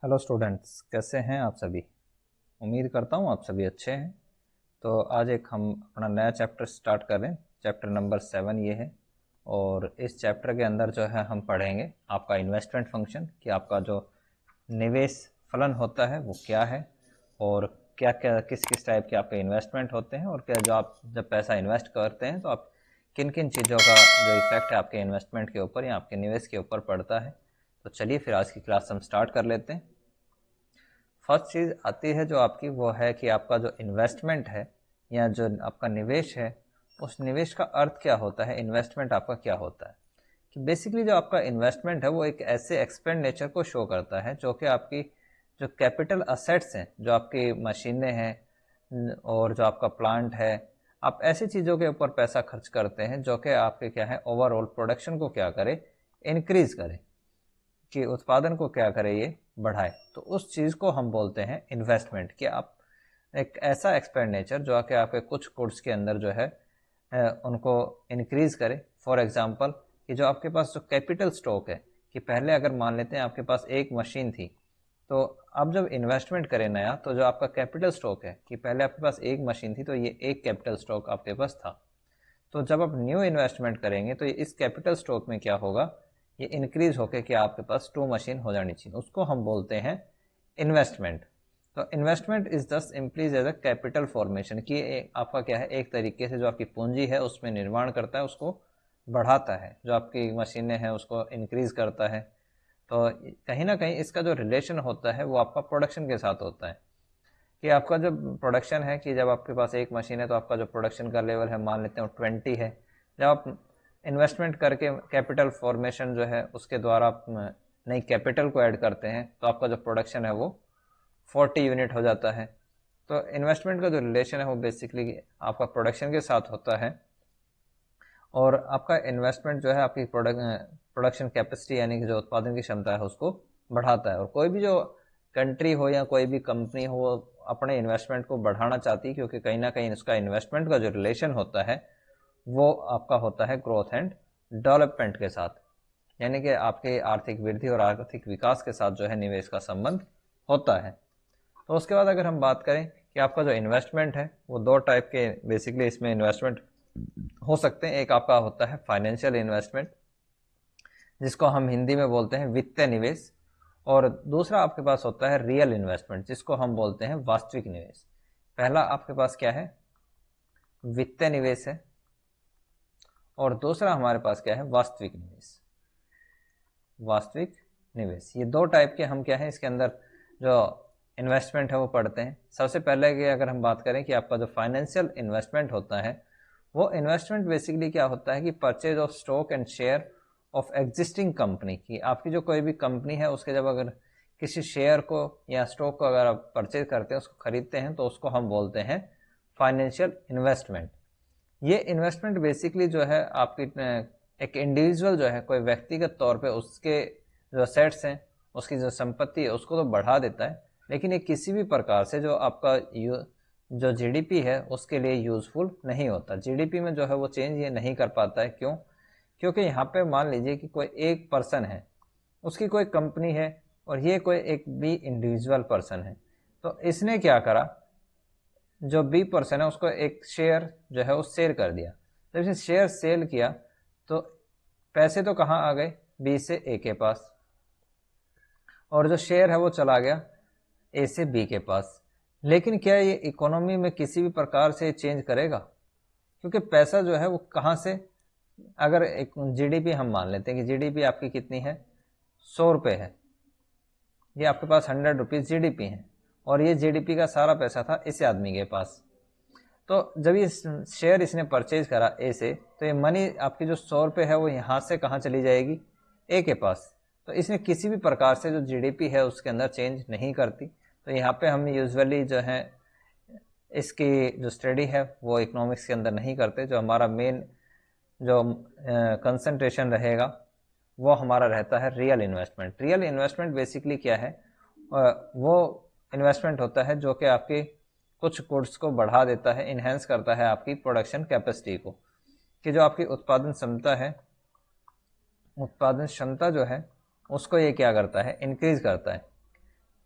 Hello students, कैसे हैं आप सभी। उम्मीद करता हूँ आप सभी अच्छे हैं। तो आज एक हम अपना नया चैप्टर स्टार्ट कर रहे हैं। चैप्टर नंबर 7 ये है। और इस चैप्टर के अंदर जो है हम पढ़ेंगे आपका इन्वेस्टमेंट फंक्शन, कि आपका जो निवेश फलन होता है वो क्या है, और क्या क्या किस किस टाइप के आपके इन्वेस्टमेंट होते हैं, और क्या जो आप जब पैसा इन्वेस्ट करते हैं तो आप किन किन चीज़ों का जो इफेक्ट है आपके इन्वेस्टमेंट के ऊपर या आपके निवेश के ऊपर पड़ता है। तो चलिए फिर आज की क्लास हम स्टार्ट कर लेते हैं। फर्स्ट चीज़ आती है जो आपकी, वो है कि आपका जो इन्वेस्टमेंट है या जो आपका निवेश है, उस निवेश का अर्थ क्या होता है, इन्वेस्टमेंट आपका क्या होता है। कि बेसिकली जो आपका इन्वेस्टमेंट है वो एक ऐसे एक्सपेंडिचर को शो करता है जो कि आपकी जो कैपिटल असेट्स हैं, जो आपकी मशीनें हैं और जो आपका प्लांट है, आप ऐसी चीज़ों के ऊपर पैसा खर्च करते हैं जो कि आपके क्या है, ओवरऑल प्रोडक्शन को क्या करे, इंक्रीज करे, कि उत्पादन को क्या करे, ये बढ़ाए। तो उस चीज़ को हम बोलते हैं इन्वेस्टमेंट। कि आप एक ऐसा एक्सपेंडिचर जो कि आपके कुछ गुड्स के अंदर जो है उनको इंक्रीज करे। फॉर एग्जांपल कि जो आपके पास जो कैपिटल स्टॉक है, कि पहले अगर मान लेते हैं आपके पास एक मशीन थी, तो अब जब इन्वेस्टमेंट करें नया, तो जो आपका कैपिटल स्टॉक है, कि पहले आपके पास एक मशीन थी तो ये एक कैपिटल स्टॉक आपके पास था, तो जब आप न्यू इन्वेस्टमेंट करेंगे तो इस कैपिटल स्टॉक में क्या होगा, ये इंक्रीज होकर कि आपके पास टू मशीन हो जानी चाहिए, उसको हम बोलते हैं इन्वेस्टमेंट। तो इन्वेस्टमेंट इज दस इम्प्लीज एज अ कैपिटल फॉर्मेशन, कि आपका क्या है, एक तरीके से जो आपकी पूंजी है उसमें निर्माण करता है, उसको बढ़ाता है, जो आपकी मशीनें हैं उसको इंक्रीज करता है। तो कहीं ना कहीं इसका जो रिलेशन होता है वो आपका प्रोडक्शन के साथ होता है। कि आपका जो प्रोडक्शन है, कि जब आपके पास एक मशीन है तो आपका जो प्रोडक्शन का लेवल है मान लेते हैं 20 है। जब आप इन्वेस्टमेंट करके कैपिटल फॉर्मेशन जो है उसके द्वारा आप नई कैपिटल को ऐड करते हैं, तो आपका जो प्रोडक्शन है वो 40 यूनिट हो जाता है। तो इन्वेस्टमेंट का जो रिलेशन है वो बेसिकली आपका प्रोडक्शन के साथ होता है। और आपका इन्वेस्टमेंट जो है आपकी प्रोडक्शन कैपेसिटी यानी कि जो उत्पादन की क्षमता है उसको बढ़ाता है। और कोई भी जो कंट्री हो या कोई भी कंपनी हो, वो अपने इन्वेस्टमेंट को बढ़ाना चाहती है, क्योंकि कहीं ना कहीं इसका इन्वेस्टमेंट का जो रिलेशन होता है वो आपका होता है ग्रोथ एंड डेवलपमेंट के साथ, यानी कि आपके आर्थिक वृद्धि और आर्थिक विकास के साथ जो है निवेश का संबंध होता है। तो उसके बाद अगर हम बात करें कि आपका जो इन्वेस्टमेंट है वो दो टाइप के बेसिकली इसमें इन्वेस्टमेंट हो सकते हैं। एक आपका होता है फाइनेंशियल इन्वेस्टमेंट, जिसको हम हिंदी में बोलते हैं वित्तीय निवेश। और दूसरा आपके पास होता है रियल इन्वेस्टमेंट, जिसको हम बोलते हैं वास्तविक निवेश। पहला आपके पास क्या है, वित्तीय निवेश है, और दूसरा हमारे पास क्या है, वास्तविक निवेश। वास्तविक निवेश, ये दो टाइप के हम क्या है इसके अंदर जो इन्वेस्टमेंट है वो पढ़ते हैं। सबसे पहले की अगर हम बात करें कि आपका जो फाइनेंशियल इन्वेस्टमेंट होता है, वो इन्वेस्टमेंट बेसिकली क्या होता है कि purchase of stock and share of existing company, की आपकी जो कोई भी कंपनी है उसके जब अगर किसी शेयर को या स्टॉक को अगर आप परचेज करते हैं, उसको खरीदते हैं, तो उसको हम बोलते हैं फाइनेंशियल इन्वेस्टमेंट। ये इन्वेस्टमेंट बेसिकली जो है आपकी एक इंडिविजुअल जो है कोई व्यक्तिगत तौर पे उसके जो असेट्स हैं, उसकी जो संपत्ति है उसको तो बढ़ा देता है, लेकिन ये किसी भी प्रकार से जो आपका जो जीडीपी है उसके लिए यूजफुल नहीं होता। जीडीपी में जो है वो चेंज ये नहीं कर पाता है। क्यों? क्योंकि यहाँ पे मान लीजिए कि कोई एक पर्सन है, उसकी कोई कंपनी है, और ये कोई एक भी इंडिविजुअल पर्सन है। तो इसने क्या करा, जो बी पर्सन है उसको एक शेयर जो है वो सेल कर दिया। जब इसने शेयर सेल किया तो पैसे तो कहाँ आ गए, बी से ए के पास, और जो शेयर है वो चला गया ए से बी के पास। लेकिन क्या ये इकोनॉमी में किसी भी प्रकार से चेंज करेगा? क्योंकि पैसा जो है वो कहाँ से, अगर एक जीडीपी हम मान लेते हैं कि जीडीपी आपकी कितनी है, 100 रुपये है, ये आपके पास 100 रुपीज़ जीडीपी है, और ये जीडीपी का सारा पैसा था इस आदमी के पास। तो जब ये शेयर इसने परचेज करा ए से, तो ये मनी आपकी जो 100 रुपये है वो यहाँ से कहाँ चली जाएगी, ए के पास। तो इसने किसी भी प्रकार से जो जीडीपी है उसके अंदर चेंज नहीं करती। तो यहाँ पे हम यूजुअली जो है इसकी जो स्टडी है वो इकोनॉमिक्स के अंदर नहीं करते। जो हमारा मेन जो कंसंट्रेशन रहेगा वो हमारा रहता है real investment. Real investment basically क्या है, वो इन्वेस्टमेंट होता है जो कि आपकी कुछ गुड्स को बढ़ा देता है, इन्हेंस करता है आपकी प्रोडक्शन कैपेसिटी को। कि जो आपकी उत्पादन क्षमता है, उत्पादन क्षमता जो है उसको ये क्या करता है, इंक्रीज करता है।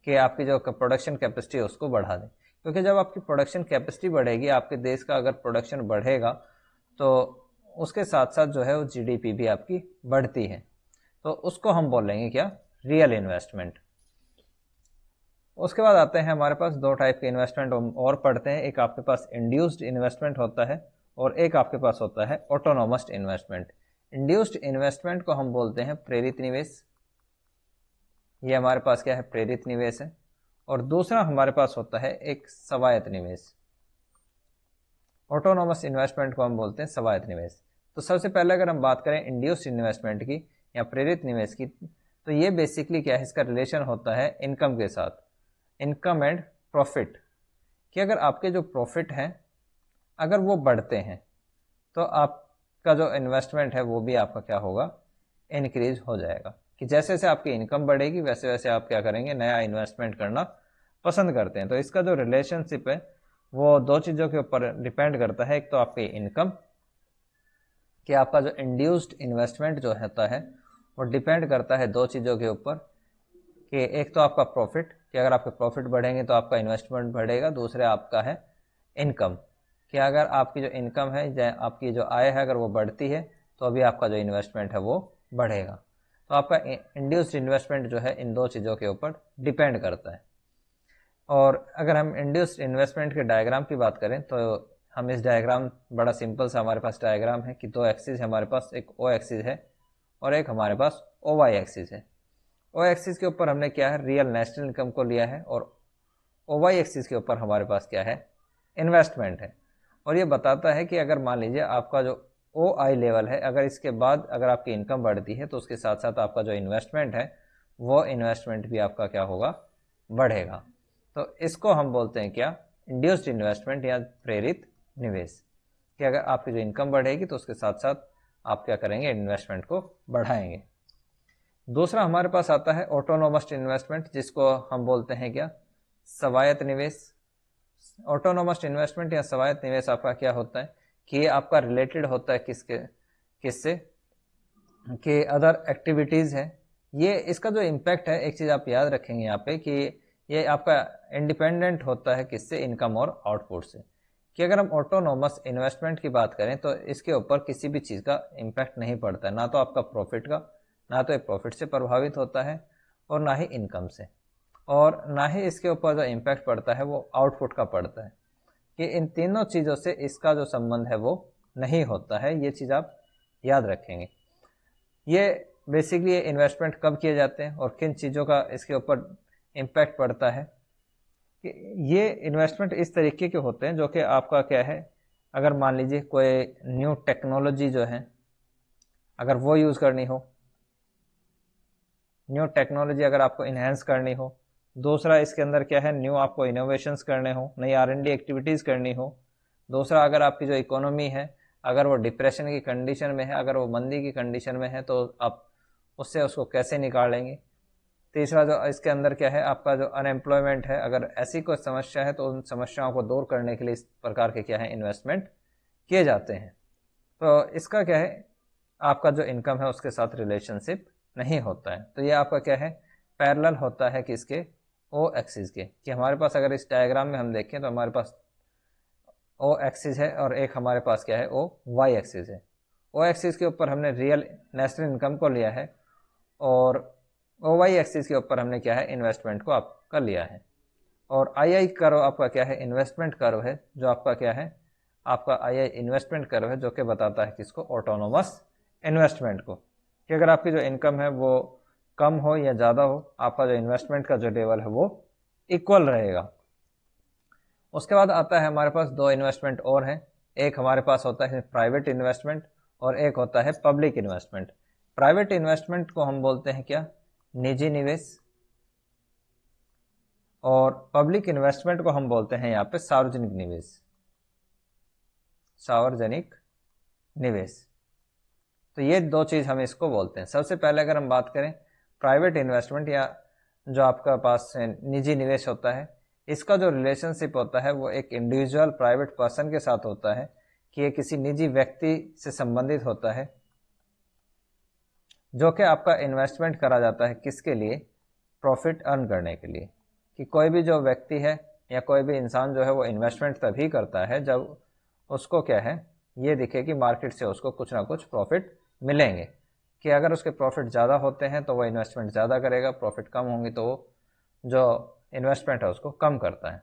कि आपकी जो प्रोडक्शन कैपेसिटी है उसको बढ़ा दें, क्योंकि जब आपकी प्रोडक्शन कैपेसिटी बढ़ेगी, आपके देश का अगर प्रोडक्शन बढ़ेगा तो उसके साथ साथ जो है वो जीडीपी भी आपकी बढ़ती है। तो उसको हम बोलेंगे क्या, रियल इन्वेस्टमेंट। उसके बाद आते हैं हमारे पास दो टाइप के इन्वेस्टमेंट और पढ़ते हैं। एक आपके पास इंड्यूस्ड इन्वेस्टमेंट होता है और एक आपके पास होता है ऑटोनोमस इन्वेस्टमेंट। इंड्यूस्ड इन्वेस्टमेंट को हम बोलते हैं प्रेरित निवेश, ये हमारे पास क्या है, प्रेरित निवेश है। और दूसरा हमारे पास होता है एक स्वायत्त निवेश। ऑटोनोमस इन्वेस्टमेंट को हम बोलते हैं स्वायत्त निवेश। तो सबसे पहले अगर हम बात करें इंड्यूस्ड इन्वेस्टमेंट की या प्रेरित निवेश की, तो ये बेसिकली क्या है, इसका रिलेशन होता है इनकम के साथ, इनकम एंड प्रॉफिट। कि अगर आपके जो प्रॉफिट हैं अगर वो बढ़ते हैं तो आपका जो इन्वेस्टमेंट है वो भी आपका क्या होगा, इंक्रीज हो जाएगा। कि जैसे जैसे आपकी इनकम बढ़ेगी वैसे वैसे आप क्या करेंगे, नया इन्वेस्टमेंट करना पसंद करते हैं। तो इसका जो रिलेशनशिप है वो दो चीज़ों के ऊपर डिपेंड करता है। एक तो आपकी इनकम, कि आपका जो इंड्यूस्ड इन्वेस्टमेंट जो होता है वो डिपेंड करता है दो चीज़ों के ऊपर, कि एक तो आपका प्रॉफिट, कि अगर आपके प्रॉफिट बढ़ेंगे तो आपका इन्वेस्टमेंट बढ़ेगा। दूसरा आपका है इनकम, कि अगर आपकी जो इनकम है, आपकी जो आय है, अगर वो बढ़ती है तो अभी आपका जो इन्वेस्टमेंट है वो बढ़ेगा। तो आपका इंड्यूस्ड इन्वेस्टमेंट जो है इन दो चीज़ों के ऊपर डिपेंड करता है। और अगर हम इंड्यूस्ड इन्वेस्टमेंट के डायग्राम की बात करें तो हम इस डायग्राम, बड़ा सिंपल सा हमारे पास डायग्राम है कि दो एक्सिस है हमारे पास, एक ओ एक्सिस है और एक हमारे पास ओ वाई एक्सिस है। ओ एक्सिस के ऊपर हमने क्या है, रियल नेशनल इनकम को लिया है और ओ वाई एक्सिस के ऊपर हमारे पास क्या है, इन्वेस्टमेंट है। और ये बताता है कि अगर मान लीजिए आपका जो ओ आई लेवल है, अगर इसके बाद अगर आपकी इनकम बढ़ती है तो उसके साथ साथ आपका जो इन्वेस्टमेंट है वो इन्वेस्टमेंट भी आपका क्या होगा, बढ़ेगा। तो इसको हम बोलते हैं क्या, इंड्यूस्ड इन्वेस्टमेंट या प्रेरित निवेश। कि अगर आपकी जो इनकम बढ़ेगी तो उसके साथ साथ आप क्या करेंगे, इन्वेस्टमेंट को बढ़ाएंगे। दूसरा हमारे पास आता है ऑटोनोमस इन्वेस्टमेंट, जिसको हम बोलते हैं क्या, स्वायत्त निवेश। ऑटोनोमस इन्वेस्टमेंट या स्वायत्त निवेश आपका क्या होता है कि ये आपका रिलेटेड होता है किससे, कि अदर एक्टिविटीज़ है। ये इसका जो इम्पैक्ट है, एक चीज़ आप याद रखेंगे यहाँ पे, कि ये आपका इंडिपेंडेंट होता है किससे, इनकम और आउटपुट से। कि अगर हम ऑटोनोमस इन्वेस्टमेंट की बात करें तो इसके ऊपर किसी भी चीज़ का इम्पैक्ट नहीं पड़ता है, ना तो आपका प्रॉफिट का, ना तो ये प्रॉफिट से प्रभावित होता है और ना ही इनकम से, और ना ही इसके ऊपर जो इम्पैक्ट पड़ता है वो आउटपुट का पड़ता है। कि इन तीनों चीज़ों से इसका जो संबंध है वो नहीं होता है, ये चीज़ आप याद रखेंगे। ये बेसिकली ये इन्वेस्टमेंट कब किए जाते हैं और किन चीज़ों का इसके ऊपर इम्पैक्ट पड़ता है। कि ये इन्वेस्टमेंट इस तरीके के होते हैं जो कि आपका क्या है, अगर मान लीजिए कोई न्यू टेक्नोलॉजी जो है अगर वो यूज़ करनी हो, न्यू टेक्नोलॉजी अगर आपको इन्हेंस करनी हो। दूसरा इसके अंदर क्या है, न्यू आपको इनोवेशंस करने हो, नई R&D एक्टिविटीज़ करनी हो। दूसरा अगर आपकी जो इकोनॉमी है अगर वो डिप्रेशन की कंडीशन में है, अगर वो मंदी की कंडीशन में है तो आप उसको कैसे निकालेंगे। तीसरा जो इसके अंदर क्या है, आपका जो अनएम्प्लॉयमेंट है, अगर ऐसी कोई समस्या है तो उन समस्याओं को दूर करने के लिए इस प्रकार के क्या है, इन्वेस्टमेंट किए जाते हैं। तो इसका क्या है, आपका जो इनकम है उसके साथ रिलेशनशिप नहीं होता है। तो ये आपका क्या है, पैरेलल होता है किसके, ओ एक्सिस के। कि हमारे पास अगर इस डायग्राम में हम देखें तो हमारे पास ओ एक्सिस है और एक हमारे पास क्या है, ओ वाई एक्सिस है। ओ एक्सिस के ऊपर हमने रियल नेशनल इनकम को लिया है और ओ वाई एक्सिस के ऊपर हमने क्या है, इन्वेस्टमेंट को आपका लिया है। और आई कर्व आपका क्या है, इन्वेस्टमेंट कर्व है, जो आपका क्या है, आपका आई इन्वेस्टमेंट कर्व है, जो कि बताता है किसको, ऑटोनोमस इन्वेस्टमेंट को। कि अगर आपकी जो इनकम है वो कम हो या ज़्यादा हो, आपका जो इन्वेस्टमेंट का जो लेवल है वो इक्वल रहेगा। उसके बाद आता है हमारे पास दो इन्वेस्टमेंट और हैं। एक हमारे पास होता है प्राइवेट इन्वेस्टमेंट और एक होता है पब्लिक इन्वेस्टमेंट। प्राइवेट इन्वेस्टमेंट को हम बोलते हैं क्या, निजी निवेश, और पब्लिक इन्वेस्टमेंट को हम बोलते हैं यहाँ पे सार्वजनिक निवेश, सार्वजनिक निवेश। तो ये दो चीज़ हम इसको बोलते हैं। सबसे पहले अगर हम बात करें प्राइवेट इन्वेस्टमेंट या जो आपका पास निजी निवेश होता है, इसका जो रिलेशनशिप होता है वो एक इंडिविजुअल प्राइवेट पर्सन के साथ होता है, कि ये किसी निजी व्यक्ति से संबंधित होता है, जो कि आपका इन्वेस्टमेंट करा जाता है किसके लिए, प्रॉफिट अर्न करने के लिए। कि कोई भी जो व्यक्ति है या कोई भी इंसान जो है वो इन्वेस्टमेंट तभी करता है जब उसको क्या है ये दिखे कि मार्केट से उसको कुछ ना कुछ प्रॉफिट मिलेंगे, कि अगर उसके प्रॉफिट ज़्यादा होते हैं तो वो इन्वेस्टमेंट ज़्यादा करेगा, प्रॉफिट कम होंगी तो वो जो इन्वेस्टमेंट है उसको कम करता है।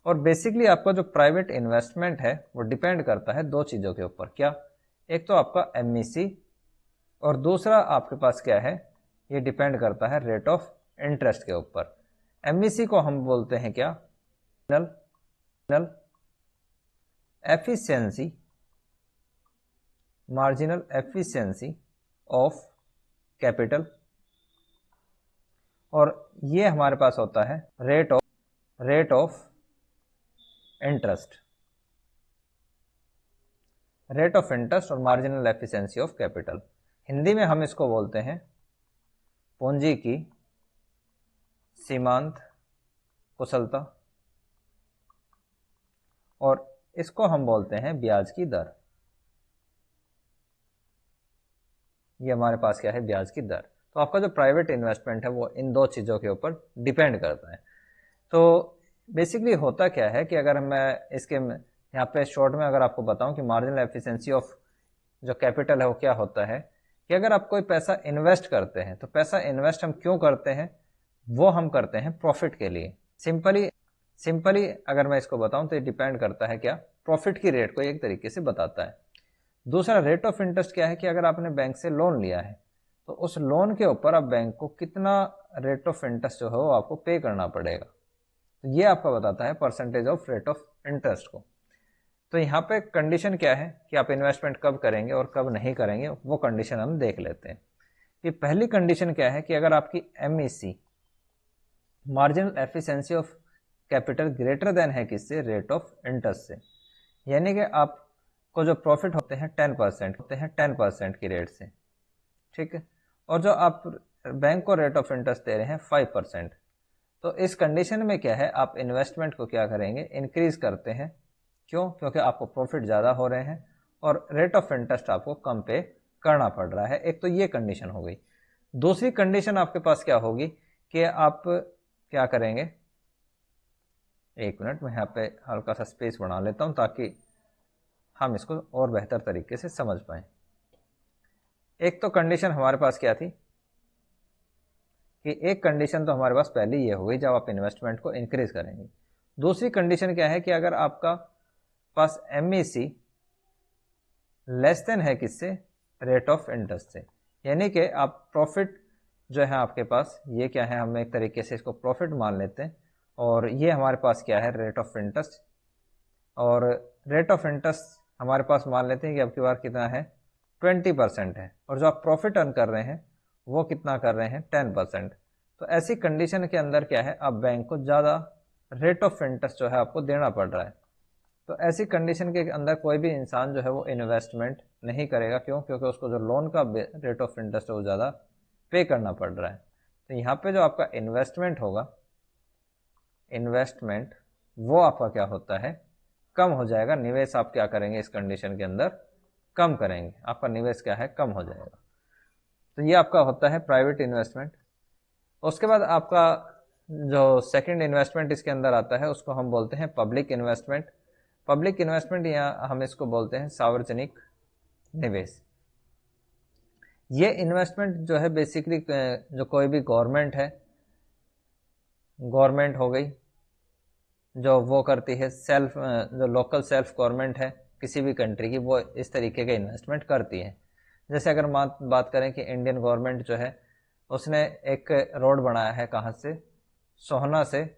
और बेसिकली आपका जो प्राइवेट इन्वेस्टमेंट है वो डिपेंड करता है दो चीज़ों के ऊपर। क्या? एक तो आपका एमईसी और दूसरा आपके पास क्या है, ये डिपेंड करता है रेट ऑफ इंटरेस्ट के ऊपर। एमईसी को हम बोलते हैं क्या? Efficiency, marginal efficiency of capital, और ये हमारे पास होता है rate of interest, rate of interest और marginal efficiency of capital. Hindi में हम इसको बोलते हैं पूंजी की सीमांत कुशलता, और इसको हम बोलते हैं ब्याज की दर। ये हमारे पास क्या है? ब्याज की दर। तो आपका जो प्राइवेट इन्वेस्टमेंट है वो इन दो चीज़ों के ऊपर डिपेंड करता है। तो बेसिकली होता क्या है कि अगर मैं इसके यहाँ पे शॉर्ट में अगर आपको बताऊं कि मार्जिनल एफिशिएंसी ऑफ जो कैपिटल है वो क्या होता है, कि अगर आप कोई पैसा इन्वेस्ट करते हैं तो पैसा इन्वेस्ट हम क्यों करते हैं? वो हम करते हैं प्रॉफिट के लिए। सिंपली अगर मैं इसको बताऊं तो ये डिपेंड करता है क्या? प्रॉफिट की रेट को एक तरीके से बताता है। दूसरा रेट ऑफ इंटरेस्ट क्या है कि अगर आपने बैंक से लोन लिया है तो उस लोन के ऊपर आप बैंक को कितना रेट ऑफ इंटरेस्ट जो है वो आपको पे करना पड़ेगा, तो ये आपका बताता है percentage of rate of interest को। तो यहाँ पे कंडीशन क्या है कि आप इन्वेस्टमेंट कब करेंगे और कब नहीं करेंगे, वो कंडीशन हम देख लेते हैं। कि पहली कंडीशन क्या है कि अगर आपकी MEC, marginal efficiency of capital, greater than है किससे? रेट ऑफ इंटरेस्ट से। यानी कि आपको जो प्रॉफिट होते हैं 10% की रेट से, ठीक है, और जो आप बैंक को रेट ऑफ इंटरेस्ट दे रहे हैं 5%। तो इस कंडीशन में क्या है, आप इन्वेस्टमेंट को क्या करेंगे? इंक्रीज करते हैं। क्यों? क्योंकि आपको प्रॉफिट ज़्यादा हो रहे हैं और रेट ऑफ इंटरेस्ट आपको कम पे करना पड़ रहा है। एक तो ये कंडीशन हो गई। दूसरी कंडीशन आपके पास क्या होगी कि आप क्या करेंगे? एक मिनट, मैं यहाँ पे हल्का सा स्पेस बना लेता हूँ ताकि हम इसको और बेहतर तरीके से समझ पाएँ। एक तो कंडीशन हमारे पास क्या थी कि एक कंडीशन तो हमारे पास पहले ये हो गई जब आप इन्वेस्टमेंट को इंक्रीज करेंगे। दूसरी कंडीशन क्या है कि अगर आपका पास एमईसी लेस देन है किससे? रेट ऑफ इंटरेस्ट से। यानी कि आप प्रॉफिट जो है आपके पास, ये क्या है, हम एक तरीके से इसको प्रॉफिट मान लेते हैं, और ये हमारे पास क्या है? Rate of interest. और रेट ऑफ इंटरेस्ट हमारे पास मान लेते हैं कि अब की बार कितना है? 20% है, और जो आप प्रॉफिट अर्न कर रहे हैं वो कितना कर रहे हैं? 10%। तो ऐसी कंडीशन के अंदर क्या है, आप बैंक को ज़्यादा रेट ऑफ इंटरेस्ट जो है आपको देना पड़ रहा है। तो ऐसी कंडीशन के अंदर कोई भी इंसान जो है वो इन्वेस्टमेंट नहीं करेगा। क्यों? क्योंकि उसको जो लोन का रेट ऑफ इंटरेस्ट है वो ज़्यादा पे करना पड़ रहा है। तो यहाँ पे जो आपका इन्वेस्टमेंट होगा, इन्वेस्टमेंट वो आपका क्या होता है? कम हो जाएगा। निवेश आप क्या करेंगे इस कंडीशन के अंदर? कम करेंगे। आपका निवेश क्या है? कम हो जाएगा। तो ये आपका होता है प्राइवेट इन्वेस्टमेंट। उसके बाद आपका जो सेकंड इन्वेस्टमेंट इसके अंदर आता है उसको हम बोलते हैं पब्लिक इन्वेस्टमेंट। पब्लिक इन्वेस्टमेंट या हम इसको बोलते हैं सार्वजनिक निवेश। ये इन्वेस्टमेंट जो है बेसिकली जो कोई भी गवर्नमेंट है, गवर्नमेंट हो गई जो वो करती है सेल्फ, जो लोकल सेल्फ गवर्नमेंट है किसी भी कंट्री की, वो इस तरीके के इन्वेस्टमेंट करती है। जैसे अगर बात करें कि इंडियन गवर्नमेंट जो है उसने एक रोड बनाया है, कहाँ से? सोहना से,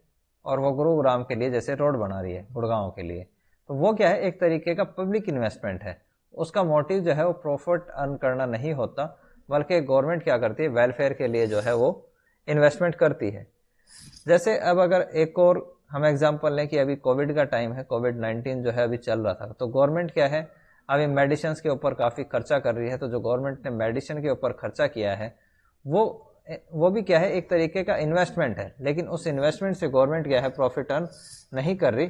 और वो गुरुग्राम के लिए जैसे रोड बना रही है, गुड़गांव के लिए। तो वो क्या है? एक तरीके का पब्लिक इन्वेस्टमेंट है। उसका मोटिव जो है वो प्रॉफिट अर्न करना नहीं होता, बल्कि गवर्नमेंट क्या करती है? वेलफेयर के लिए जो है वो इन्वेस्टमेंट करती है। जैसे अब अगर एक और हम एग्जांपल लें कि अभी कोविड का टाइम है, कोविड-19 जो है अभी चल रहा था, तो गवर्नमेंट क्या है? अभी मेडिसिन के ऊपर काफ़ी खर्चा कर रही है। तो जो गवर्नमेंट ने मेडिसिन के ऊपर खर्चा किया है वो भी क्या है? एक तरीके का इन्वेस्टमेंट है। लेकिन उस इन्वेस्टमेंट से गवर्नमेंट क्या है? प्रॉफिट अर्न नहीं कर रही।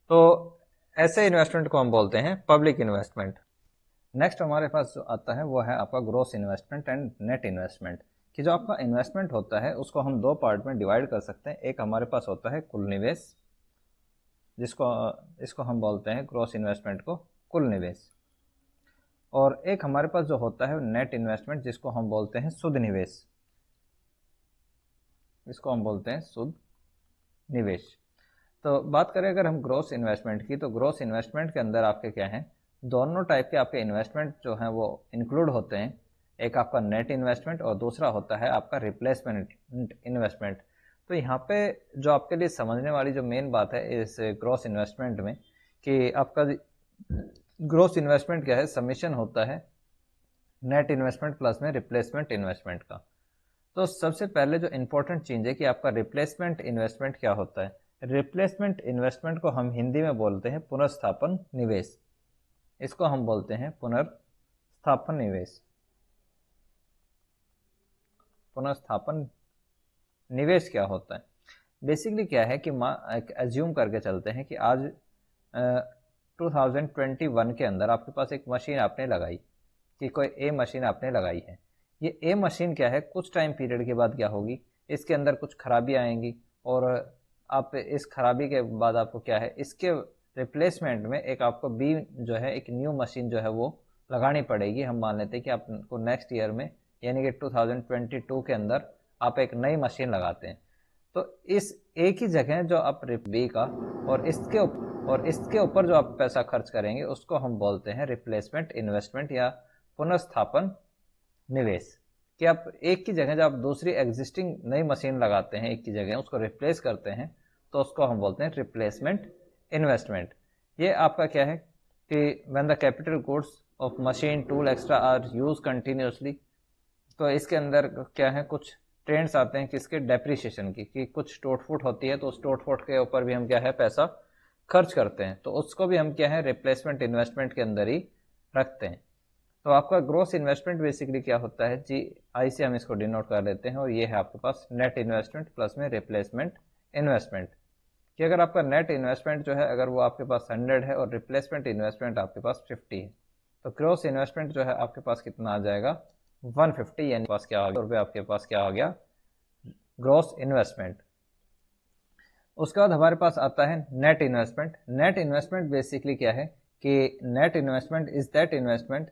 तो ऐसे इन्वेस्टमेंट को हम बोलते हैं पब्लिक इन्वेस्टमेंट। नेक्स्ट हमारे पास जो आता है वो है आपका gross investment and net investment. कि जो आपका इन्वेस्टमेंट होता है उसको हम दो पार्ट में डिवाइड कर सकते हैं। एक हमारे पास होता है कुल निवेश, इसको हम बोलते हैं ग्रॉस इन्वेस्टमेंट को कुल निवेश, और एक हमारे पास जो होता है नेट इन्वेस्टमेंट जिसको हम बोलते हैं शुद्ध निवेश, इसको हम बोलते हैं शुद्ध निवेश। तो बात करें अगर हम ग्रॉस इन्वेस्टमेंट की, तो ग्रॉस इन्वेस्टमेंट के अंदर आपके क्या हैं, दोनों टाइप के आपके इन्वेस्टमेंट जो हैं वो इंक्लूड होते हैं। एक आपका नेट इन्वेस्टमेंट और दूसरा होता है आपका रिप्लेसमेंट इन्वेस्टमेंट। तो यहाँ पे जो आपके लिए समझने वाली जो मेन बात है इस ग्रॉस इन्वेस्टमेंट में, कि आपका ग्रॉस इन्वेस्टमेंट क्या है, समीशन होता है नेट इन्वेस्टमेंट प्लस में रिप्लेसमेंट इन्वेस्टमेंट का। तो सबसे पहले जो इंपॉर्टेंट चीज़ है कि आपका रिप्लेसमेंट इन्वेस्टमेंट क्या होता है। रिप्लेसमेंट इन्वेस्टमेंट को हम हिंदी में बोलते हैं पुनर्स्थापन निवेश, इसको हम बोलते हैं पुनर्स्थापन निवेश। पुनर्स्थापन निवेश क्या होता है, बेसिकली क्या है कि एज्यूम करके चलते हैं कि आज 2021 के अंदर आपके पास एक मशीन आपने लगाई, कि कोई ए मशीन आपने लगाई है। ये ए मशीन क्या है, कुछ टाइम पीरियड के बाद क्या होगी, इसके अंदर कुछ खराबी आएंगी, और आप इस खराबी के बाद आपको क्या है, इसके रिप्लेसमेंट में एक आपको बी जो है एक न्यू मशीन जो है वो लगानी पड़ेगी। हम मान लेते हैं कि आपको नेक्स्ट ईयर में यानी कि 2022 के अंदर आप एक नई मशीन लगाते हैं। तो इस एक ही जगह जो आप बी का और इसके ऊपर जो आप पैसा खर्च करेंगे उसको हम बोलते हैं रिप्लेसमेंट इन्वेस्टमेंट या पुनर्स्थापन निवेश। कि आप एक की जगह जब आप दूसरी एग्जिस्टिंग नई मशीन लगाते हैं एक की जगह उसको रिप्लेस करते हैं तो उसको हम बोलते हैं रिप्लेसमेंट इन्वेस्टमेंट। ये आपका क्या है कि when the capital goods of machine tool extra are use continuously, तो इसके अंदर क्या है कुछ ट्रेंड्स आते हैं किसके, डेप्रिसिएशन की, कि कुछ टोट फूट होती है तो उस टोट फूट के ऊपर भी हम क्या है पैसा खर्च करते हैं, तो उसको भी हम क्या है रिप्लेसमेंट इन्वेस्टमेंट के अंदर ही रखते हैं। तो आपका ग्रॉस इन्वेस्टमेंट बेसिकली क्या होता है, जी आई से हम इसको डिनोट कर लेते हैं, और ये है आपके पास नेट इन्वेस्टमेंट प्लस में रिप्लेसमेंट इन्वेस्टमेंट। कि अगर आपका नेट इन्वेस्टमेंट जो है अगर वो आपके पास 100 है और रिप्लेसमेंट इन्वेस्टमेंट आपके पास 50 है, तो ग्रॉस इन्वेस्टमेंट जो है आपके पास कितना आ जाएगा 150, यानी पास क्या आ गया रुपये, आपके पास क्या आ गया ग्रॉस इन्वेस्टमेंट। उसके बाद हमारे पास आता है net investment. Net investment basically क्या है कि net investment is that investment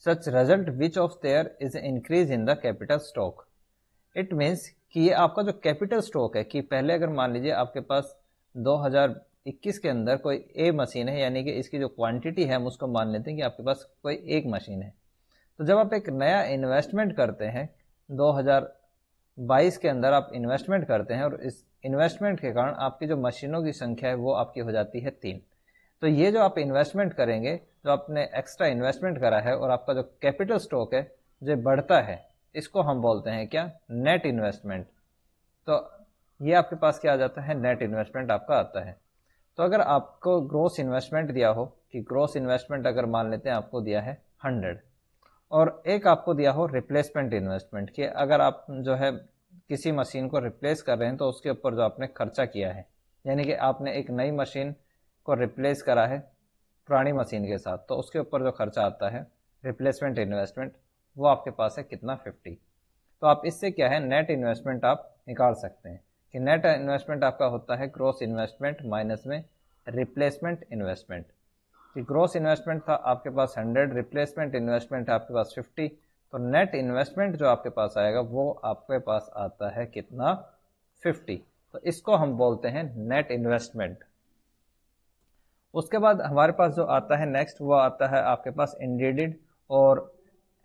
such result which of their is increase in the capital stock. It means कि ये आपका जो कैपिटल स्टॉक है, कि पहले अगर मान लीजिए आपके पास 2021 के अंदर कोई ए मशीन है, यानी कि इसकी जो क्वांटिटी है हम उसको मान लेते हैं कि आपके पास कोई एक मशीन है। तो जब आप एक नया इन्वेस्टमेंट करते हैं 2022 के अंदर आप इन्वेस्टमेंट करते हैं, और इस इन्वेस्टमेंट के कारण आपकी जो मशीनों की संख्या है वो आपकी हो जाती है 3। तो ये जो आप इन्वेस्टमेंट करेंगे, जो आपने एक्स्ट्रा इन्वेस्टमेंट करा है और आपका जो कैपिटल स्टॉक है जो बढ़ता है, इसको हम बोलते हैं क्या, नेट इन्वेस्टमेंट। तो ये आपके पास क्या आ जाता है, नेट इन्वेस्टमेंट आपका आता है। तो अगर आपको ग्रॉस इन्वेस्टमेंट दिया हो, कि ग्रॉस इन्वेस्टमेंट अगर मान लेते हैं आपको दिया है 100, और एक आपको दिया हो रिप्लेसमेंट इन्वेस्टमेंट, कि अगर आप जो है किसी मशीन को रिप्लेस कर रहे हैं तो उसके ऊपर जो आपने खर्चा किया है, यानी कि आपने एक नई मशीन को रिप्लेस करा है पुरानी मशीन के साथ, तो उसके ऊपर जो खर्चा आता है रिप्लेसमेंट इन्वेस्टमेंट, वो आपके पास है कितना 50। तो आप इससे क्या है नेट इन्वेस्टमेंट आप निकाल सकते हैं, कि नेट इन्वेस्टमेंट आपका होता है ग्रॉस इन्वेस्टमेंट माइनस में रिप्लेसमेंट इन्वेस्टमेंट। कि ग्रॉस इन्वेस्टमेंट था आपके पास 100, रिप्लेसमेंट इन्वेस्टमेंट आपके पास 50, तो नेट इन्वेस्टमेंट जो आपके पास आएगा वो आपके पास आता है कितना 50। तो इसको हम बोलते हैं नेट इन्वेस्टमेंट। उसके बाद हमारे पास जो आता है नेक्स्ट, वो आता है आपके पास इंडेडेड और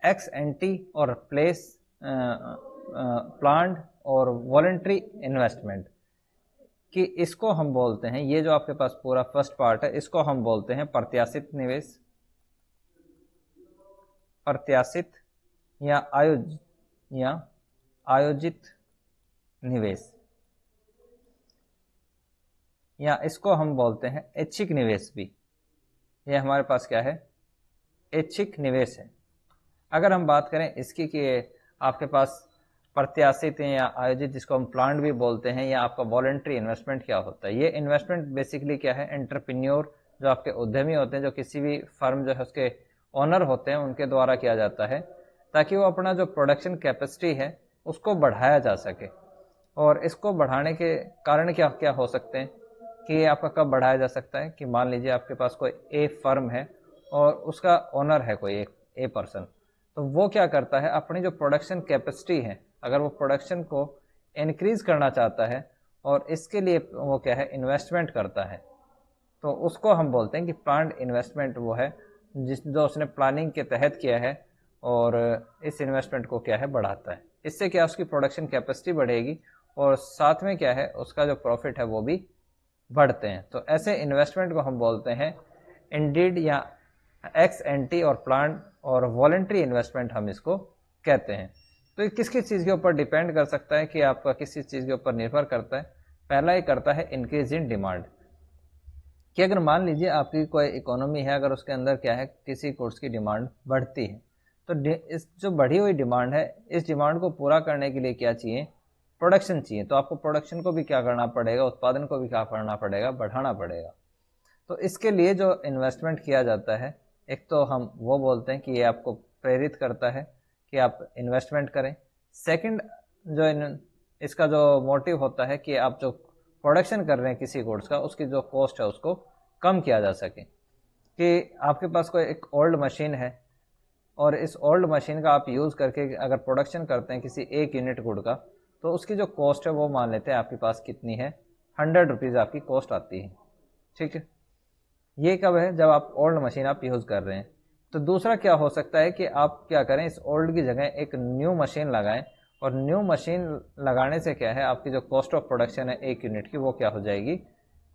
एक्स एंटी और प्लेस प्लान्ड और वॉलंटरी इन्वेस्टमेंट। कि इसको हम बोलते हैं, ये जो आपके पास पूरा फर्स्ट पार्ट है इसको हम बोलते हैं प्रत्याशित निवेश, प्रत्याशित या आयोजित निवेश, या इसको हम बोलते हैं ऐच्छिक निवेश भी। ये हमारे पास क्या है, ऐच्छिक निवेश है। अगर हम बात करें इसकी कि आपके पास प्रत्याशित है या आयोजित, जिसको हम प्लान्ड भी बोलते हैं, या आपका वॉलंटरी इन्वेस्टमेंट क्या होता है। ये इन्वेस्टमेंट बेसिकली क्या है, एंटरप्रेन्योर जो आपके उद्यमी होते हैं, जो किसी भी फर्म जो है उसके ओनर होते हैं, उनके द्वारा किया जाता है, ताकि वो अपना जो प्रोडक्शन कैपेसिटी है उसको बढ़ाया जा सके। और इसको बढ़ाने के कारण क्या क्या हो सकते हैं कि ये आपका कब बढ़ाया जा सकता है कि मान लीजिए आपके पास कोई ए फर्म है और उसका ओनर है कोई एक ए पर्सन, तो वो क्या करता है अपनी जो प्रोडक्शन कैपेसिटी है, अगर वो प्रोडक्शन को इंक्रीज करना चाहता है और इसके लिए वो क्या है इन्वेस्टमेंट करता है, तो उसको हम बोलते हैं कि प्लान्ड इन्वेस्टमेंट वो है जो उसने प्लानिंग के तहत किया है और इस इन्वेस्टमेंट को क्या है बढ़ाता है। इससे क्या उसकी प्रोडक्शन कैपेसिटी बढ़ेगी और साथ में क्या है उसका जो प्रॉफिट है वो भी बढ़ते हैं। तो ऐसे इन्वेस्टमेंट को हम बोलते हैं इंडीड या एक्स एंटी और प्लान और वॉलंटरी इन्वेस्टमेंट हम इसको कहते हैं। तो ये किस किस चीज़ के ऊपर डिपेंड कर सकता है कि आपका किस चीज़ के ऊपर निर्भर करता है। पहला ये करता है इंक्रीज इन डिमांड, कि अगर मान लीजिए आपकी कोई इकोनॉमी है, अगर उसके अंदर क्या है किसी गुड्स की डिमांड बढ़ती है, तो इस जो बढ़ी हुई डिमांड है इस डिमांड को पूरा करने के लिए क्या चाहिए, प्रोडक्शन चाहिए। तो आपको प्रोडक्शन को भी क्या करना पड़ेगा, उत्पादन को भी क्या करना पड़ेगा, बढ़ाना पड़ेगा। तो इसके लिए जो इन्वेस्टमेंट किया जाता है, एक तो हम वो बोलते हैं कि ये आपको प्रेरित करता है कि आप इन्वेस्टमेंट करें। सेकंड जो इसका जो मोटिव होता है कि आप जो प्रोडक्शन कर रहे हैं किसी गुड्स का, उसकी जो कॉस्ट है उसको कम किया जा सके। कि आपके पास कोई एक ओल्ड मशीन है और इस ओल्ड मशीन का आप यूज़ करके अगर प्रोडक्शन करते हैं किसी एक यूनिट गुड का, तो उसकी जो कॉस्ट है वो मान लेते हैं आपके पास कितनी है, 100 रुपीज़ आपकी कॉस्ट आती है। ठीक है, ये कब है, जब आप ओल्ड मशीन आप यूज़ कर रहे हैं। तो दूसरा क्या हो सकता है कि आप क्या करें, इस ओल्ड की जगह एक न्यू मशीन लगाएं और न्यू मशीन लगाने से क्या है आपकी जो कॉस्ट ऑफ प्रोडक्शन है एक यूनिट की वो क्या हो जाएगी,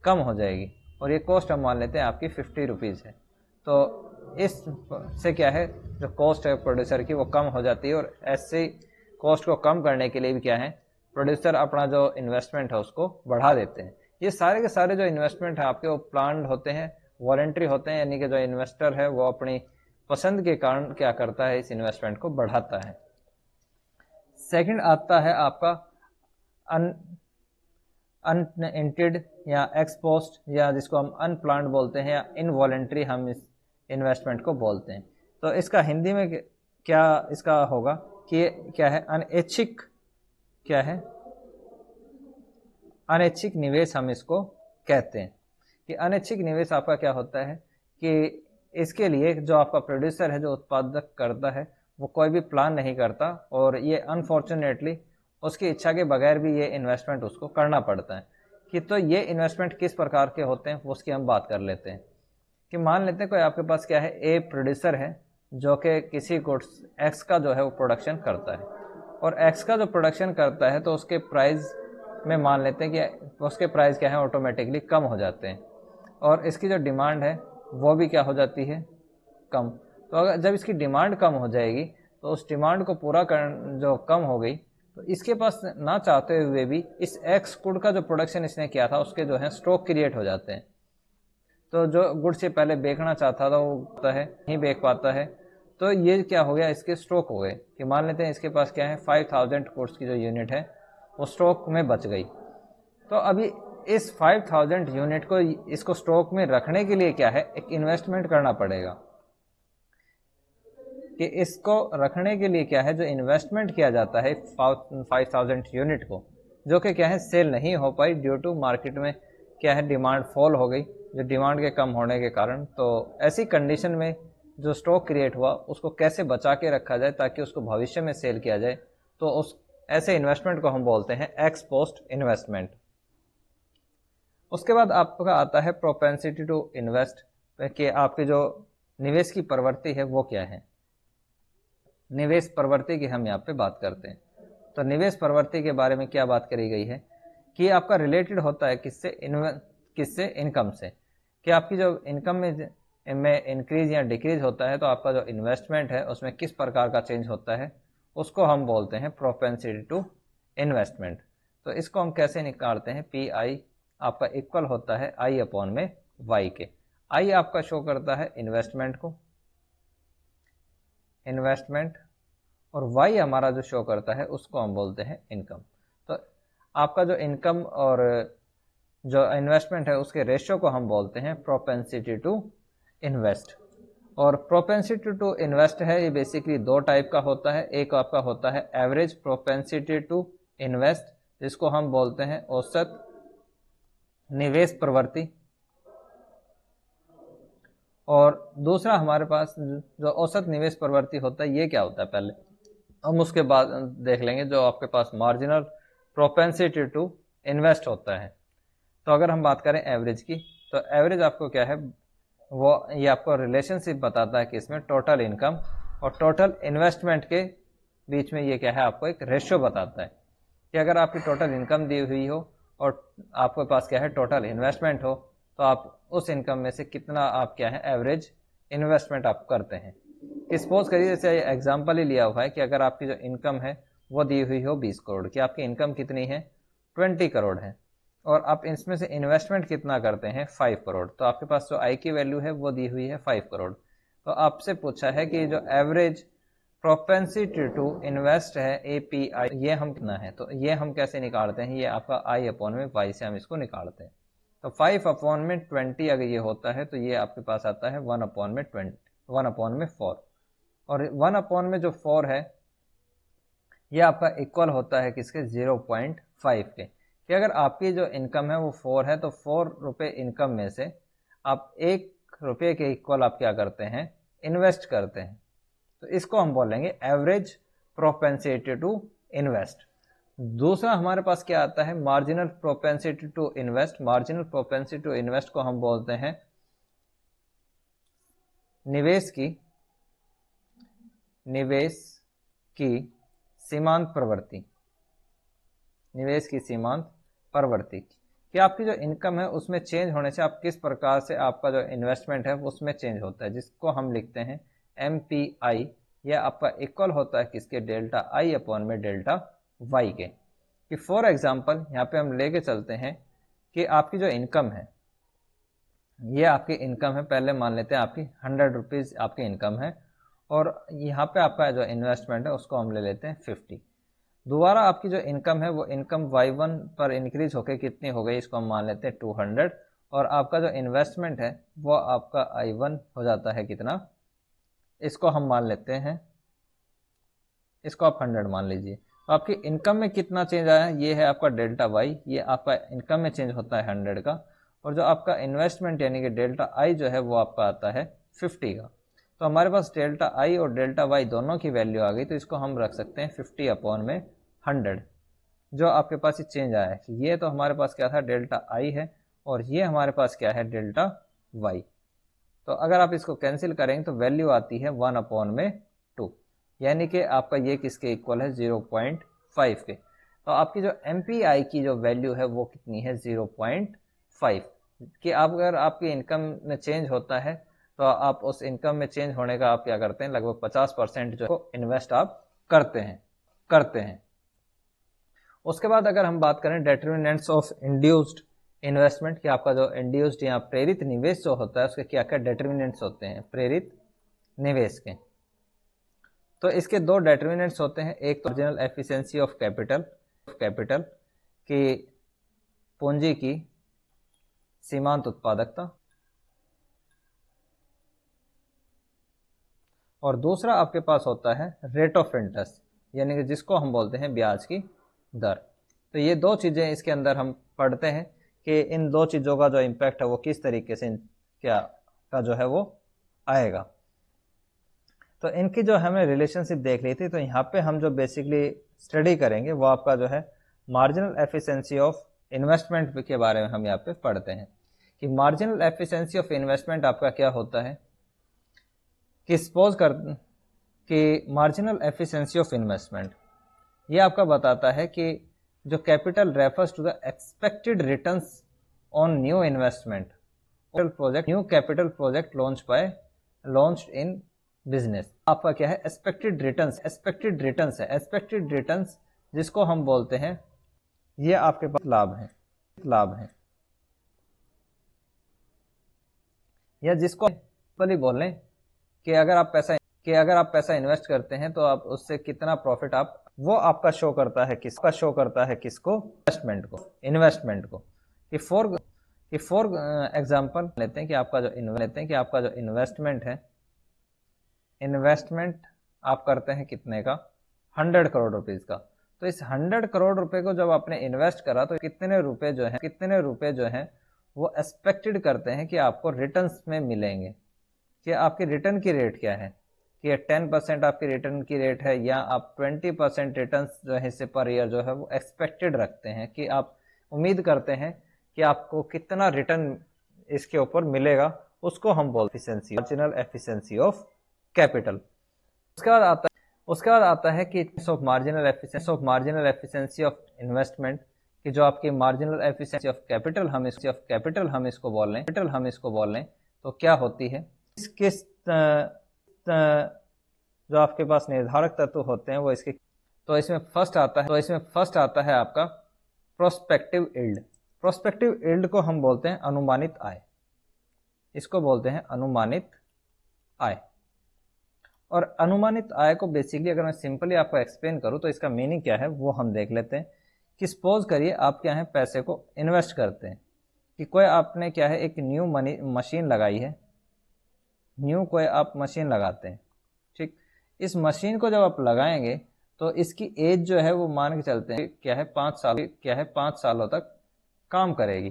कम हो जाएगी। और ये कॉस्ट हम मान लेते हैं आपकी 50 रुपीज़ है। तो इससे क्या है जो कॉस्ट है प्रोड्यूसर की वो कम हो जाती है। और ऐसे कॉस्ट को कम करने के लिए भी क्या है प्रोड्यूसर अपना जो इन्वेस्टमेंट है उसको बढ़ा देते हैं। ये सारे के सारे जो इन्वेस्टमेंट है आपके वो प्लान्ड होते हैं, वॉलंटरी होते हैं, यानी कि जो इन्वेस्टर है वो अपनी पसंद के कारण क्या करता है, इस इन्वेस्टमेंट को बढ़ाता है। सेकंड आता है आपका अनइंटेड या एक्सपोस्ट, या जिसको हम अनप्लान्ड बोलते हैं, या इनवॉलंटरी हम इस इन्वेस्टमेंट को बोलते हैं। तो इसका हिंदी में क्या इसका होगा कि क्या है, अनैच्छिक, क्या है अनैच्छिक निवेश हम इसको कहते हैं। कि अनैच्छिक निवेश आपका क्या होता है कि इसके लिए जो आपका प्रोड्यूसर है, जो उत्पादक करता है, वो कोई भी प्लान नहीं करता और ये अनफॉर्चुनेटली उसकी इच्छा के बगैर भी ये इन्वेस्टमेंट उसको करना पड़ता है। कि तो ये इन्वेस्टमेंट किस प्रकार के होते हैं उसकी हम बात कर लेते हैं। कि मान लेते हैं कोई आपके पास क्या है, ए प्रोड्यूसर है जो कि किसी गुड्स एक्स का जो है वो प्रोडक्शन करता है, और एक्स का जो प्रोडक्शन करता है तो उसके प्राइस में मान लेते हैं कि उसके प्राइस क्या है ऑटोमेटिकली कम हो जाते हैं, और इसकी जो डिमांड है वो भी क्या हो जाती है, कम। तो अगर जब इसकी डिमांड कम हो जाएगी तो उस डिमांड को पूरा कर जो कम हो गई, तो इसके पास ना चाहते हुए भी इस एक्स गुड का जो प्रोडक्शन इसने किया था उसके जो है स्टॉक क्रिएट हो जाते हैं। तो जो गुड से पहले बेचना चाहता था वो होता है नहीं बेच पाता है, तो ये क्या हो गया, इसके स्टॉक हो गए। कि मान लेते हैं इसके पास क्या है 5000 गुड्स की जो यूनिट है वो स्टॉक में बच गई। तो अभी इस 5000 यूनिट को इसको स्टॉक में रखने के लिए क्या है, एक इन्वेस्टमेंट करना पड़ेगा। कि इसको रखने के लिए क्या है, जो इन्वेस्टमेंट किया जाता है 5000 यूनिट को, जो कि क्या है सेल नहीं हो पाई ड्यू टू मार्केट में क्या है डिमांड फॉल हो गई, जो डिमांड के कम होने के कारण। तो ऐसी कंडीशन में जो स्टॉक क्रिएट हुआ उसको कैसे बचा के रखा जाए ताकि उसको भविष्य में सेल किया जाए, तो उस ऐसे इन्वेस्टमेंट को हम बोलते हैं एक्स पोस्ट इन्वेस्टमेंट। उसके बाद आपका आता है प्रोपेंसिटी टू इन्वेस्ट, कि आपकी जो निवेश की प्रवृत्ति है वो क्या है। निवेश प्रवृत्ति की हम यहाँ पे बात करते हैं। तो निवेश प्रवृत्ति के बारे में क्या बात करी गई है कि आपका रिलेटेड होता है किससे इनकम से। कि आपकी जो इनकम में इंक्रीज या डिक्रीज होता है, तो आपका जो इन्वेस्टमेंट है उसमें किस प्रकार का चेंज होता है उसको हम बोलते हैं प्रोपेंसिटी टू इन्वेस्टमेंट। तो इसको हम कैसे निकालते हैं, पी आई आपका इक्वल होता है आई अपॉन में वाई के। आई आपका शो करता है इन्वेस्टमेंट को, इन्वेस्टमेंट, और वाई हमारा जो शो करता है उसको हम बोलते हैं इनकम। तो आपका जो इनकम और जो इन्वेस्टमेंट है उसके रेशियो को हम बोलते हैं प्रोपेंसिटी टू इन्वेस्ट। और प्रोपेंसिटी टू इन्वेस्ट है, ये बेसिकली दो टाइप का होता है। एक आपका होता है एवरेज प्रोपेंसिटी टू इन्वेस्ट, जिसको हम बोलते हैं औसत निवेश प्रवृत्ति, और दूसरा हमारे पास जो औसत निवेश प्रवृत्ति होता है, ये क्या होता है पहले हम उसके बाद देख लेंगे। जो आपके पास मार्जिनल प्रोपेंसिटी टू इन्वेस्ट होता है। तो अगर हम बात करें एवरेज की, तो एवरेज आपको क्या है, वो ये आपको रिलेशनशिप बताता है कि इसमें टोटल इनकम और टोटल इन्वेस्टमेंट के बीच में ये क्या है, आपको एक रेशियो बताता है कि अगर आपकी टोटल इनकम दी हुई हो और आपके पास क्या है टोटल इन्वेस्टमेंट हो, तो आप उस इनकम में से कितना आप क्या है एवरेज इन्वेस्टमेंट आप करते हैं। सपोज करिए जैसे एग्जांपल ही लिया हुआ है कि अगर आपकी जो इनकम है वो दी हुई हो 20 करोड़ की, आपकी इनकम कितनी है 20 करोड़ है, और आप इसमें से इन्वेस्टमेंट कितना करते हैं 5 करोड़, तो आपके पास जो आई की वैल्यू है वो दी हुई है 5 करोड़। तो आपसे पूछा है कि जो एवरेज प्रोपेंसिटी टू इन्वेस्ट है API, ये हम कितना है, तो ये हम कैसे निकालते हैं, ये आपका I अपॉन में Y से हम इसको निकालते हैं। तो 5 अपॉन में 20 अगर ये होता है तो ये आपके पास आता है 1 अपॉन में 20, 1 अपॉन में 4, और 1 अपॉन में जो 4 है ये आपका इक्वल होता है किसके 0.5 के, कि अगर आपकी जो इनकम है वो 4 है तो 4 रुपये इनकम में से आप 1 रुपये के इक्वल आप क्या करते हैं इन्वेस्ट करते हैं। तो इसको हम बोलेंगे एवरेज प्रोपेंसिटी टू इन्वेस्ट। दूसरा हमारे पास क्या आता है marginal propensity to invest. Marginal propensity to invest को हम बोलते हैं निवेश की सीमांत प्रवृत्ति, निवेश की सीमांत प्रवृत्ति, कि आपकी जो इनकम है उसमें चेंज होने से आप किस प्रकार से आपका जो इन्वेस्टमेंट है उसमें चेंज होता है, जिसको हम लिखते हैं MPI। यह आपका इक्वल होता है किसके डेल्टा I अपॉन में डेल्टा Y के। कि फॉर एग्जांपल यहाँ पे हम लेके चलते हैं कि आपकी जो इनकम है ये आपकी इनकम है, पहले मान लेते हैं आपकी 100 रुपीज़ आपकी इनकम है, और यहाँ पे आपका जो इन्वेस्टमेंट है उसको हम ले लेते हैं 50। दोबारा आपकी जो इनकम है वो इनकम Y1 पर इंक्रीज होकर कितनी हो गई, इसको हम मान लेते हैं 200, और आपका जो इन्वेस्टमेंट है वो आपका I1 हो जाता है कितना, इसको हम मान लेते हैं, इसको आप 100 मान लीजिए। तो आपकी इनकम में कितना चेंज आया है, ये है आपका डेल्टा Y, ये आपका इनकम में चेंज होता है 100 का, और जो आपका इन्वेस्टमेंट यानी कि डेल्टा I जो है वो आपका आता है 50 का। तो हमारे पास डेल्टा I और डेल्टा Y दोनों की वैल्यू आ गई, तो इसको हम रख सकते हैं 50 अपॉन में 100। जो आपके पास ये चेंज आया है, ये तो हमारे पास क्या था डेल्टा I है, और ये हमारे पास क्या है डेल्टा Y। तो अगर आप इसको कैंसिल करेंगे तो वैल्यू आती है 1 अपॉन में 2, यानी कि आपका ये किसके इक्वल है 0.5 के। तो आपकी जो MPI की जो वैल्यू है वो कितनी है 0.5, कि आप अगर आपकी इनकम में चेंज होता है तो आप उस इनकम में चेंज होने का आप क्या करते हैं लगभग 50% जो इन्वेस्ट आप करते हैं। उसके बाद अगर हम बात करें डिटरमिनेंट्स ऑफ इंड्यूस्ड इन्वेस्टमेंट, कि आपका जो इंड्यूस्ड या प्रेरित निवेश जो होता है उसके क्या क्या डिटरमिनेंट्स होते हैं प्रेरित निवेश के। तो इसके दो डिटरमिनेंट्स होते हैं, एक तो मार्जिनल एफिशिएंसी ऑफ कैपिटल की पूंजी की सीमांत उत्पादकता, और दूसरा आपके पास होता है रेट ऑफ इंटरेस्ट, यानी कि जिसको हम बोलते हैं ब्याज की दर। तो ये दो चीज़ें इसके अंदर हम पढ़ते हैं कि इन दो चीज़ों का जो इम्पैक्ट है वो किस तरीके से क्या का जो है वो आएगा। तो इनकी जो हमें रिलेशनशिप देख ली थी, तो यहाँ पे हम जो बेसिकली स्टडी करेंगे वो आपका जो है मार्जिनल एफिशिएंसी ऑफ इन्वेस्टमेंट के बारे में हम यहाँ पे पढ़ते हैं कि मार्जिनल एफिशिएंसी ऑफ इन्वेस्टमेंट आपका क्या होता है, कि सपोज कर कि मार्जिनल एफिशिएंसी ऑफ इन्वेस्टमेंट ये आपका बताता है कि जो capital refers to the expected returns on new investment project, new capital project launched in business. आपका क्या है एक्सपेक्टेड रिटर्न्स है, एक्सपेक्टेड रिटर्न्स जिसको हम बोलते हैं ये आपके पास लाभ है, या जिसको बोल लें कि अगर आप पैसा इन्वेस्ट करते हैं तो आप उससे कितना प्रॉफिट आप वो आपका शो करता है किसको इन्वेस्टमेंट को। कि फॉर एग्जांपल लेते हैं कि आपका जो इन्वेस्टमेंट है इन्वेस्टमेंट आप करते हैं कितने का, 100 करोड़ रुपीस का। तो इस 100 करोड़ रुपए को जब आपने इन्वेस्ट करा तो कितने रुपए जो हैं वो एक्सपेक्टेड करते हैं कि आपको रिटर्न्स में मिलेंगे, कि आपकी रिटर्न की रेट क्या है, कि 10% आपकी रिटर्न की रेट है या आप 20% रिटर्न जो है इससे पर ईयर जो है वो एक्सपेक्टेड रखते हैं, कि आप उम्मीद करते हैं कि आपको कितना रिटर्न इसके ऊपर मिलेगा, उसको हम बोलते हैं efficiency, marginal efficiency of capital. उसके बाद आता है कि of marginal efficiency of investment, कि जो आपकी मार्जिनल एफिशिएंसी ऑफ कैपिटल हम इसको बोल लें तो क्या होती है। किस जो आपके पास निर्धारक तत्व होते हैं वो इसके, तो इसमें फर्स्ट आता है आपका प्रोस्पेक्टिव यील्ड। प्रोस्पेक्टिव यील्ड को हम बोलते हैं अनुमानित आय, इसको बोलते हैं अनुमानित आय। और अनुमानित आय को बेसिकली अगर मैं सिंपली आपको एक्सप्लेन करूं तो इसका मीनिंग क्या है वो हम देख लेते हैं। कि सपोज करिए आप क्या है पैसे को इन्वेस्ट करते हैं, कि कोई आपने क्या है एक न्यू मशीन लगाई है, कोई आप मशीन लगाते हैं, ठीक। इस मशीन को जब आप लगाएंगे तो इसकी एज जो है वो मान के चलते हैं क्या है 5 सालों तक काम करेगी।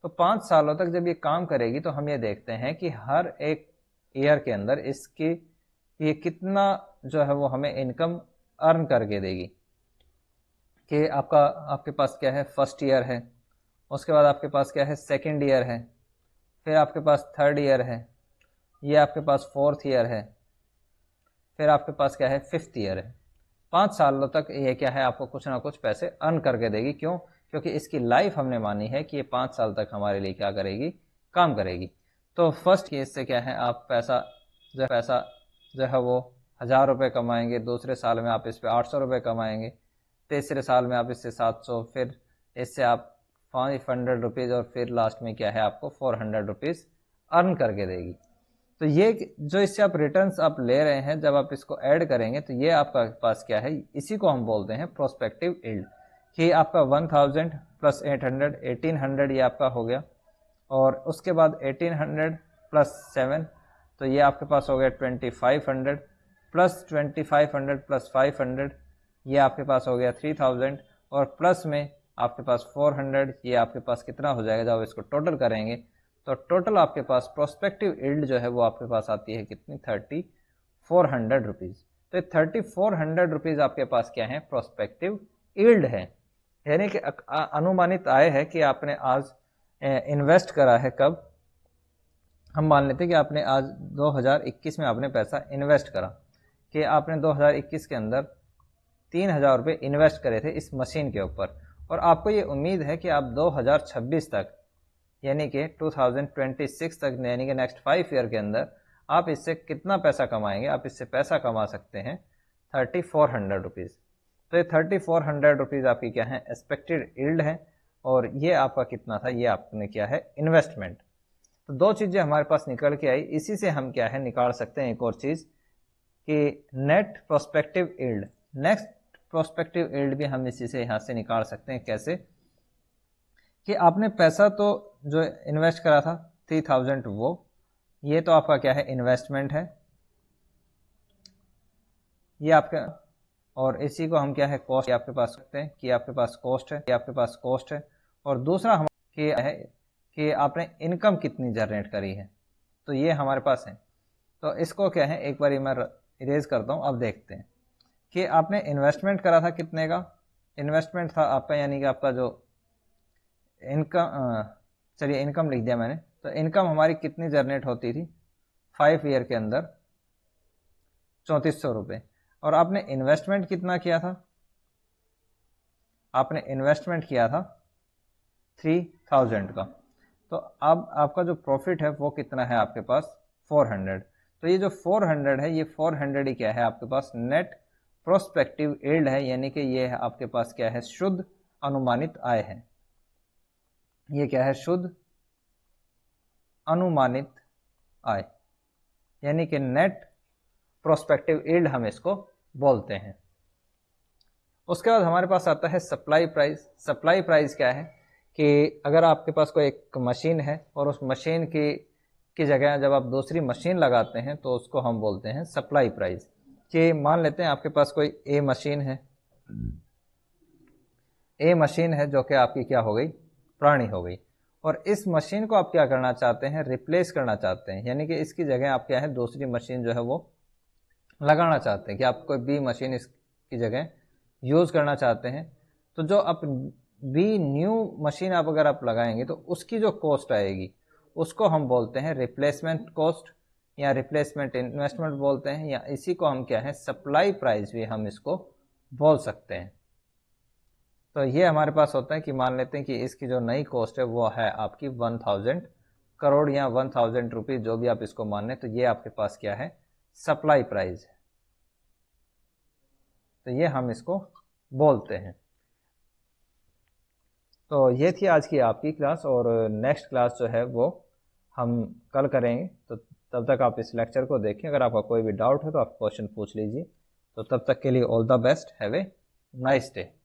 तो 5 सालों तक जब ये काम करेगी तो हम ये देखते हैं कि हर एक ईयर के अंदर इसकी ये कितना जो है वो हमें इनकम अर्न करके देगी। कि आपके पास क्या है फर्स्ट ईयर है, उसके बाद आपके पास क्या है सेकंड ईयर है, फिर आपके पास थर्ड ईयर है, ये आपके पास फोर्थ ईयर है, फिर आपके पास क्या है फिफ्थ ईयर है। 5 सालों तक ये क्या है आपको कुछ ना कुछ पैसे अर्न करके देगी। क्यों? क्योंकि इसकी लाइफ हमने मानी है कि ये 5 साल तक हमारे लिए क्या करेगी, काम करेगी। तो फर्स्ट केस से क्या है आप पैसा जो है वो 1000 रुपये कमाएंगे, दूसरे साल में आप इस पर 800 रुपये कमाएंगे, तीसरे साल में आप इससे 700, फिर इससे आप 500 रुपीज़ और फिर लास्ट में क्या है आपको 400 रुपीज़ अर्न करके देगी। तो ये जो इससे आप रिटर्न्स आप ले रहे हैं जब आप इसको ऐड करेंगे तो ये आपका पास क्या है, इसी को हम बोलते हैं प्रोस्पेक्टिव यील्ड। कि आपका 1000 प्लस 800 1800 ये आपका हो गया, और उसके बाद 1800 प्लस 7 तो ये आपके पास हो गया 2500 प्लस 2500 प्लस 500 ये आपके पास हो गया 3000, और प्लस में आपके पास 400 ये आपके पास कितना हो जाएगा जब इसको टोटल करेंगे तो टोटल आपके पास प्रोस्पेक्टिव यील्ड जो है वो आपके पास आती है कितनी 3400 रुपीज़। तो ये 3400 रुपीज़ आपके पास क्या है प्रोस्पेक्टिव यील्ड है, यानी कि अनुमानित आय है कि आपने आज इन्वेस्ट करा है। कब? हम मान लेते हैं कि आपने आज 2021 में आपने पैसा इन्वेस्ट करा, कि आपने 2021 के अंदर 3000 रुपये इन्वेस्ट करे थे इस मशीन के ऊपर, और आपको ये उम्मीद है कि आप 2026 तक यानी कि 2026 तक यानी कि नेक्स्ट 5 ईयर के अंदर आप इससे कितना पैसा कमाएंगे। आप इससे पैसा कमा सकते हैं 3400 रुपीज़। तो ये 3400 रुपीज़ आपकी क्या है एक्सपेक्टेड यील्ड है, और ये आपका कितना था, ये आपने क्या है इन्वेस्टमेंट। तो दो चीज़ें हमारे पास निकल के आई, इसी से हम क्या है निकाल सकते हैं एक और चीज़ कि net prospective yield. Next prospective yield भी हम इसी से यहाँ से निकाल सकते हैं। कैसे? कि आपने पैसा तो जो इन्वेस्ट करा था 3000 वो ये तो आपका क्या है इन्वेस्टमेंट है, ये आपका, और इसी को हम क्या है कॉस्ट आपके पास सकते हैं कि आपके पास कॉस्ट है, और दूसरा हम कि है कि आपने इनकम कितनी जनरेट करी है, तो ये हमारे पास है। तो इसको क्या है एक बार मैं इरेज करता हूँ। अब देखते हैं कि आपने इन्वेस्टमेंट करा था कितने का, इन्वेस्टमेंट था आपका यानी कि आपका जो इनकम, चलिए इनकम लिख दिया मैंने, तो इनकम हमारी कितनी जनरेट होती थी 5 ईयर के अंदर 3400 रुपये, और आपने इन्वेस्टमेंट कितना किया था, आपने इन्वेस्टमेंट किया था 3000 का। तो अब आपका जो प्रॉफिट है वो कितना है आपके पास 400। तो ये जो 400 है ये 400 ही क्या है आपके पास नेट प्रोस्पेक्टिव यील्ड है, यानी कि ये आपके पास क्या है शुद्ध अनुमानित आय है। ये क्या है शुद्ध अनुमानित आय, यानी कि नेट प्रोस्पेक्टिव यील्ड हम इसको बोलते हैं। उसके बाद हमारे पास आता है सप्लाई प्राइस। सप्लाई प्राइस क्या है कि अगर आपके पास कोई एक मशीन है और उस मशीन की की जगह जब आप दूसरी मशीन लगाते हैं तो उसको हम बोलते हैं सप्लाई प्राइस। कि मान लेते हैं आपके पास कोई ए मशीन है, ए मशीन है जो कि आपकी क्या हो गई, पुरानी हो गई, और इस मशीन को आप क्या करना चाहते हैं, रिप्लेस करना चाहते हैं, यानी कि इसकी जगह आप क्या है दूसरी मशीन जो है वो लगाना चाहते हैं, कि आप कोई बी मशीन इसकी जगह यूज़ करना चाहते हैं। तो जो आप बी न्यू मशीन आप अगर आप लगाएंगे तो उसकी जो कॉस्ट आएगी उसको हम बोलते हैं रिप्लेसमेंट कॉस्ट या रिप्लेसमेंट इन्वेस्टमेंट बोलते हैं, या इसी को हम क्या है सप्लाई प्राइस भी हम इसको बोल सकते हैं। तो ये हमारे पास होता है कि मान लेते हैं कि इसकी जो नई कॉस्ट है वो है आपकी 1000 करोड़ या 1000 रुपीज, जो भी आप इसको मान लें, तो ये आपके पास क्या है सप्लाई प्राइस है। तो ये हम इसको बोलते हैं। तो ये थी आज की आपकी क्लास, और नेक्स्ट क्लास जो है वो हम कल करेंगे। तो तब तक आप इस लेक्चर को देखें, अगर आपका कोई भी डाउट है तो आप क्वेश्चन पूछ लीजिए। तो तब तक के लिए all the best, have a nice day.